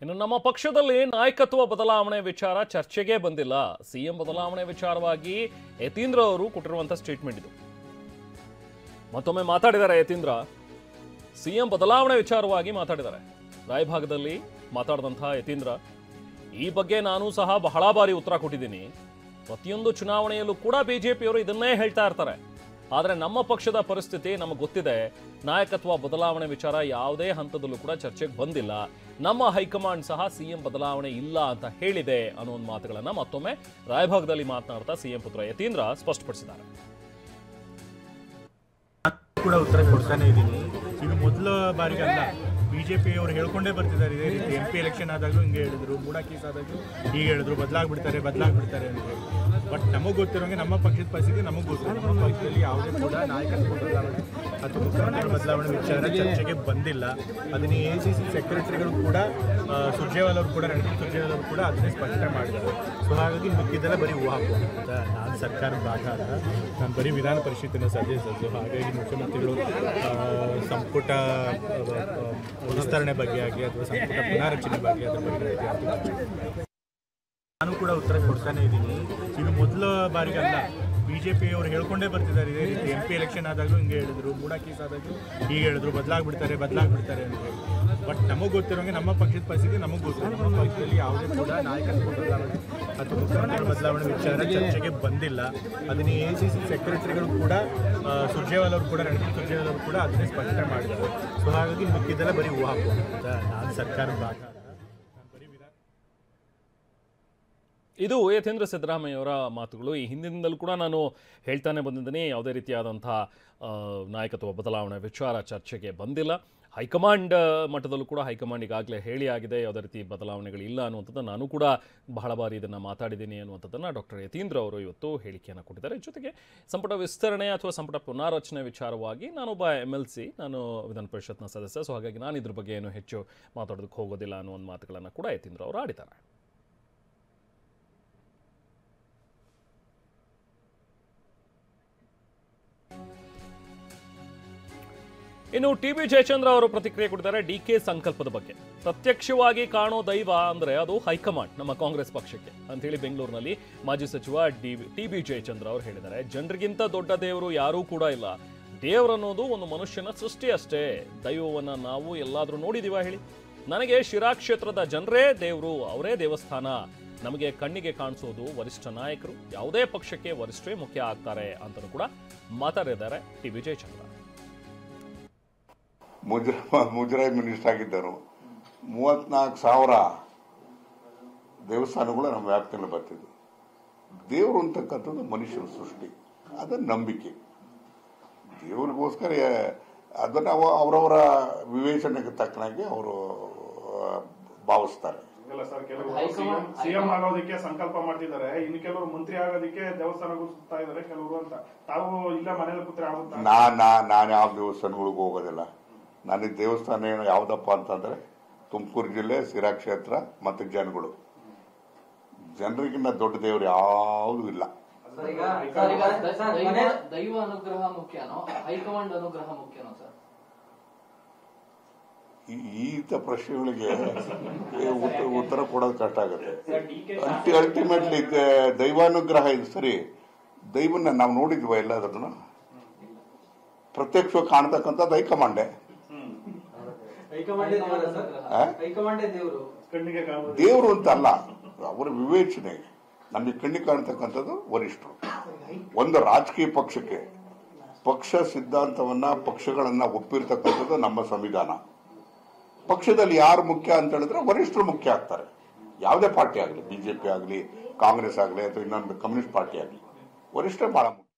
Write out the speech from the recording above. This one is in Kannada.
ಇನ್ನು ನಮ್ಮ ಪಕ್ಷದಲ್ಲಿ ನಾಯಕತ್ವ ಬದಲಾವಣೆ ವಿಚಾರ ಚರ್ಚೆಗೆ ಬಂದಿಲ್ಲ. ಸಿಎಂ ಬದಲಾವಣೆ ವಿಚಾರವಾಗಿ ಯತೀಂದ್ರ ಅವರು ಕೊಟ್ಟಿರುವಂತ ಸ್ಟೇಟ್ಮೆಂಟ್ ಇದು. ಮತ್ತೊಮ್ಮೆ ಮಾತಾಡಿದ್ದಾರೆ ಯತೀಂದ್ರ. ಸಿಎಂ ಬದಲಾವಣೆ ವಿಚಾರವಾಗಿ ಮಾತಾಡಿದ್ದಾರೆ. ರಾಯಭಾಗದಲ್ಲಿ ಮಾತಾಡಿದಂತಹ ಯತೀಂದ್ರ, ಈ ಬಗ್ಗೆ ನಾನು ಸಹ ಬಹಳ ಬಾರಿ ಉತ್ತರ ಕೊಟ್ಟಿದ್ದೀನಿ. ಪ್ರತಿಯೊಂದು ಚುನಾವಣೆಯಲ್ಲೂ ಕೂಡ ಬಿಜೆಪಿಯವರು ಇದನ್ನೇ ಹೇಳ್ತಾ ಇರ್ತಾರೆ. ಆದರೆ ನಮ್ಮ ಪಕ್ಷದ ಪರಿಸ್ಥಿತಿ ನಮಗೆ ಗೊತ್ತಿದೆ. ನಾಯಕತ್ವ ಬದಲಾವಣೆ ವಿಚಾರ ಯಾವುದೇ ಹಂತದಲ್ಲೂ ಕೂಡ ಚರ್ಚೆಗೆ ಬಂದಿಲ್ಲ. ನಮ್ಮ ಹೈಕಮಾಂಡ್ ಸಹ ಸಿಎಂ ಬದಲಾವಣೆ ಇಲ್ಲ ಅಂತ ಹೇಳಿದೆ ಅನ್ನೋ ಒಂದು ಮಾತುಗಳನ್ನ ಮತ್ತೊಮ್ಮೆ ರಾಯಭಾಗದಲ್ಲಿ ಮಾತನಾಡ್ತಾ ಸಿಎಂ ಪುತ್ರ ಯತೀಂದ್ರ ಸ್ಪಷ್ಟಪಡಿಸಿದ್ದಾರೆ. ಕೂಡ ಉತ್ತರ ಕೊಡ್ತಾನೆ ಇದ್ದೀನಿ. ಇದು ಮೊದಲ ಬಾರಿಗಲ್ಲ, ಬಿಜೆಪಿ ಅವರು ಹೇಳ್ಕೊಂಡೇ ಬರ್ತಿದ್ದಾರೆ. ಇದೇ ರೀತಿ MP ಎಲೆಕ್ಷನ್ ಆದಾಗಲೂ ಹಿಂಗೆ ಹೇಳಿದ್ರು, ಮೂಡಾ ಕೇಸ್ ಆದಾಗಲೂ ಹೀಗೆ ಹೇಳಿದ್ರು, ಬದಲಾಗ್ಬಿಡ್ತಾರೆ ಅಂತ ಹೇಳಿ. ಬಟ್ ನಮಗೆ ಗೊತ್ತಿರೋಂಗೆ ನಮ್ಮ ಪಕ್ಷದ ಪರಿಸ್ಥಿತಿ ನಮಗೆ ಗೊತ್ತಿದೆ. ನಮ್ಮ ಪಕ್ಷದಲ್ಲಿ ಯಾವುದೇ ಕೂಡ ನಾಯಕತ್ವ ಬದಲಾವಣೆ ಅಥವಾ ಮುಖ್ಯಮಂತ್ರಿಗಳ ಬದಲಾವಣೆ ವಿಚಾರ ಚರ್ಚೆಗೆ ಬಂದಿಲ್ಲ. ಅದನ್ನು ACC ಸೆಕ್ರೆಟರಿಗಳು ಕೂಡ ಸುರ್ಜೇವಾಲ ಅವರು ಕೂಡ ರಣದೀಪ್ ಸುರ್ಜೇವಾಲ ಅವರು ಕೂಡ ಅದನ್ನೇ ಸ್ಪಷ್ಟನೆ ಮಾಡಿದ್ದಾರೆ. ಸೊ ಹಾಗಾಗಿ ಮಿಕ್ಕಿದ್ದೆಲ್ಲ ಬರೀ ಊಹಾಪೋಹ ಅಂತ. ನಾನು ಸರ್ಕಾರದ ಭಾಗ ಅಲ್ಲ, ನಾನು ಬರೀ ವಿಧಾನ ಪರಿಷತ್ತಿನ ಸದಸ್ಯರು. ಹಾಗಾಗಿ ಮುಖ್ಯಮಂತ್ರಿಗಳು ಸಂಪುಟ ವಿಸ್ತರಣೆ ಬಗ್ಗೆ ಆಗಲಿ ಅಥವಾ ಸಂಪುಟ ಪುನಾರಚನೆ ಬಗ್ಗೆ ಅದರ ಬಗ್ಗೆ ನಾನು ಕೂಡ ಉತ್ತರ ಕೊಡ್ತಾನೆ ಇದ್ದೀನಿ. ಇದು ಮೊದಲ ಬಾರಿಗಲ್ಲ, ಬಿಜೆಪಿ ಅವರು ಹೇಳ್ಕೊಂಡೇ ಬರ್ತಿದ್ದಾರೆ. ಇದೇ ರೀತಿ MP ಎಲೆಕ್ಷನ್ ಆದಾಗಲೂ ಹಿಂಗೆ ಹೇಳಿದ್ರು, ಮೂಡಾ ಕೇಸ್ ಆದಾಗಲೂ ಹೀಗೆ ಹೇಳಿದ್ರು, ಬದಲಾಗ್ಬಿಡ್ತಾರೆ ಅಂತ ಹೇಳಿ. ಬಟ್ ನಮಗೆ ಗೊತ್ತಿರೋಂಗೆ ನಮ್ಮ ಪಕ್ಷದ ಪರಿಸ್ಥಿತಿ ನಮಗೆ ಗೊತ್ತಿದೆ. ನಮ್ಮ ಪಕ್ಷದಲ್ಲಿ ಯಾವುದೇ ಕೂಡ ನಾಯಕತ್ವ ಬದಲಾವಣೆ ಅಥವಾ ಮುಖ್ಯಮಂತ್ರಿಗಳ ಬದಲಾವಣೆ ವಿಚಾರ ಚರ್ಚೆಗೆ ಬಂದಿಲ್ಲ. ಅದನ್ನು ACC ಸೆಕ್ರೆಟರಿಗಳು ಕೂಡ ಸುರ್ಜೇವಾಲ ಅವರು ಕೂಡ ರಣದೀಪ್ ಸುರ್ಜೇವಾಲ ಅವರು ಕೂಡ ಅದನ್ನೇ ಸ್ಪಷ್ಟನೆ ಮಾಡಿದ್ದಾರೆ. ಸೊ ಹಾಗಾಗಿ ಮಿಕ್ಕಿದ್ದೆಲ್ಲ ಬರೀ ಊಹಾಪೋಹ ಅಂತ. ನಾನು ಸರ್ಕಾರದ ಭಾಗ ಅಲ್ಲ, ನಾನು ಬರೀ ವಿಧಾನ. ಇದು ಯತೀಂದ್ರ ಸಿದ್ದರಾಮಯ್ಯವರ ಮಾತುಗಳು. ಈ ಹಿಂದಿನಿಂದಲೂ ಕೂಡ ನಾನು ಹೇಳ್ತಾನೆ ಬಂದಿದ್ದೀನಿ, ಯಾವುದೇ ರೀತಿಯಾದಂತಹ ನಾಯಕತ್ವ ಬದಲಾವಣೆ ವಿಚಾರ ಚರ್ಚೆಗೆ ಬಂದಿಲ್ಲ. ಹೈಕಮಾಂಡ್ ಮಟ್ಟದಲ್ಲೂ ಕೂಡ ಹೈಕಮಾಂಡ್ ಈಗಾಗಲೇ ಹೇಳಿ ಆಗಿದೆ, ಯಾವುದೇ ರೀತಿ ಬದಲಾವಣೆಗಳಿಲ್ಲ ಅನ್ನುವಂಥದ್ದು. ನಾನು ಕೂಡ ಬಹಳ ಬಾರಿ ಇದನ್ನು ಮಾತಾಡಿದ್ದೀನಿ ಅನ್ನುವಂಥದ್ದನ್ನು ಡಾಕ್ಟರ್ ಯತೀಂದ್ರ ಅವರು ಇವತ್ತು ಹೇಳಿಕೆಯನ್ನು ಕೊಟ್ಟಿದ್ದಾರೆ. ಜೊತೆಗೆ ಸಂಪುಟ ವಿಸ್ತರಣೆ ಅಥವಾ ಸಂಪುಟ ಪುನಾರಚನೆ ವಿಚಾರವಾಗಿ ನಾನೊಬ್ಬ MLC, ನಾನು ವಿಧಾನ ಪರಿಷತ್ನ ಸದಸ್ಯ. ಸೊ ಹಾಗಾಗಿ ನಾನು ಇದ್ರ ಬಗ್ಗೆ ಏನು ಹೆಚ್ಚು ಮಾತಾಡೋದಕ್ಕೆ ಹೋಗೋದಿಲ್ಲ ಅನ್ನೋ ಒಂದು ಮಾತುಗಳನ್ನು ಕೂಡ ಯತೀಂದ್ರ ಅವರು ಆಡಿದ್ದಾರೆ. ಇನ್ನು TB ಜಯಚಂದ್ರ ಅವರು ಪ್ರತಿಕ್ರಿಯೆ ಕೊಟ್ಟಿದ್ದಾರೆ DK ಸಂಕಲ್ಪದ ಬಗ್ಗೆ. ಪ್ರತ್ಯಕ್ಷವಾಗಿ ಕಾಣೋ ದೈವ ಅಂದ್ರೆ ಅದು ಹೈಕಮಾಂಡ್, ನಮ್ಮ ಕಾಂಗ್ರೆಸ್ ಪಕ್ಷಕ್ಕೆ ಅಂತ ಹೇಳಿ ಬೆಂಗಳೂರಿನಲ್ಲಿ ಮಾಜಿ ಸಚಿವ TB ಜಯಚಂದ್ರ ಅವರು ಹೇಳಿದ್ದಾರೆ. ಜನರಿಗಿಂತ ದೊಡ್ಡ ದೇವರು ಯಾರೂ ಕೂಡ ಇಲ್ಲ. ದೇವರನ್ನೋದು ಒಂದು ಮನುಷ್ಯನ ಸೃಷ್ಟಿ ಅಷ್ಟೇ. ದೈವವನ್ನ ನಾವು ಎಲ್ಲಾದ್ರೂ ನೋಡಿದೀವ ಹೇಳಿ? ನನಗೆ ಶಿರಾ ಕ್ಷೇತ್ರದ ಜನರೇ ದೇವರು, ಅವರೇ ದೇವಸ್ಥಾನ. ನಮಗೆ ಕಣ್ಣಿಗೆ ಕಾಣಿಸೋದು ವರಿಷ್ಠ ನಾಯಕರು. ಯಾವುದೇ ಪಕ್ಷಕ್ಕೆ ವರಿಷ್ಠರೇ ಮುಖ್ಯ ಆಗ್ತಾರೆ ಅಂತಲೂ ಕೂಡ ಮಾತಾಡಿದ್ದಾರೆ TB ಜಯಚಂದ್ರ. ಮುಜರಾಯಿ ಮಿನಿಸ್ಟರ್ ಆಗಿದ್ದರು. 34,000 ದೇವಸ್ಥಾನಗಳು ನಮ್ಮ ವ್ಯಾಪ್ತಿಯಲ್ಲಿ ಬರ್ತಿದ್ವು. ದೇವರು ಅಂತಕ್ಕಂಥದ್ದು ಮನುಷ್ಯನ ಸೃಷ್ಟಿ, ಅದನ್ನ ನಂಬಿಕೆ. ದೇವರಿಗೋಸ್ಕರ ಅದನ್ನ ಅವರವರ ವಿವೇಚನೆಗೆ ತಕ್ಕನಾಗಿ ಅವರು ಭಾವಿಸ್ತಾರೆ. ಸಿಎಂ ಆಗೋದಕ್ಕೆ ಸಂಕಲ್ಪ ಮಾಡ್ತಿದ್ದಾರೆ, ಇನ್ನು ಕೆಲವರು ಮಂತ್ರಿ ಆಗೋದಕ್ಕೆ ದೇವಸ್ಥಾನಗಳು ಸುತ್ತಾ ಇದ್ದಾರೆ ಕೆಲವರು ಅಂತ. ತಾವು ಇಲ್ಲ ಮನೇಲಿ ಕೂತ್ರೆ ಆಗುತ್ತೆ? ನಾನು ಯಾವ ದೇವಸ್ಥಾನಗಳಿಗೂ ಹೋಗೋದಿಲ್ಲ. ನನಗೆ ದೇವಸ್ಥಾನ ಏನು ಯಾವ್ದಪ್ಪ ಅಂತಂದ್ರೆ ತುಮಕೂರು ಜಿಲ್ಲೆ ಶಿರಾ ಕ್ಷೇತ್ರ ಮತ್ತು ಜನಗಳು. ಜನರಿಗಿನ್ನ ದೊಡ್ಡ ದೇವರು ಯಾವುದು ಇಲ್ಲ. ದೈವ ಅನುಗ್ರಹ ಮುಖ್ಯನೋ ಹೈಕಮಾಂಡ್ ಅನುಗ್ರಹ ಮುಖ್ಯನೋ ಸರ್? ಈತ ಪ್ರಶ್ನೆಗಳಿಗೆ ಉತ್ತರ ಕೊಡೋದು ಕಷ್ಟ ಆಗುತ್ತೆ. ಅಲ್ಟಿಮೇಟ್ಲಿ ದೈವಾನುಗ್ರಹ ಇದು ಸರಿ. ದೈವನ್ನ ನಾವು ನೋಡಿದ್ವ ಎಲ್ಲದನ್ನು? ಪ್ರತ್ಯಕ್ಷವಾಗಿ ಕಾಣ್ತಕ್ಕಂಥದ್ದು ಹೈಕಮಾಂಡೆ. ದೇವರು ಅಂತ ಅಲ್ಲ, ಅವರ ವಿವೇಚನೆ. ನಮಗೆ ಕಣ್ಣಿಗೆ ಕಾಣ್ತಕ್ಕಂಥದ್ದು ವರಿಷ್ಠರು. ಒಂದು ರಾಜಕೀಯ ಪಕ್ಷಕ್ಕೆ ಪಕ್ಷ ಸಿದ್ಧಾಂತವನ್ನ ಪಕ್ಷಗಳನ್ನ ಒಪ್ಪಿರ್ತಕ್ಕಂಥದ್ದು ನಮ್ಮ ಸಂವಿಧಾನ. ಪಕ್ಷದಲ್ಲಿ ಯಾರು ಮುಖ್ಯ ಅಂತ ಹೇಳಿದ್ರೆ ವರಿಷ್ಠರು ಮುಖ್ಯ ಆಗ್ತಾರೆ. ಯಾವುದೇ ಪಾರ್ಟಿ ಆಗಲಿ, BJP ಆಗಲಿ, ಕಾಂಗ್ರೆಸ್ ಆಗಲಿ ಅಥವಾ ಇನ್ನೊಂದು ಕಮ್ಯುನಿಸ್ಟ್ ಪಾರ್ಟಿ ಆಗಲಿ, ವರಿಷ್ಠರೇ ಬಹಳ ಮುಖ್ಯ.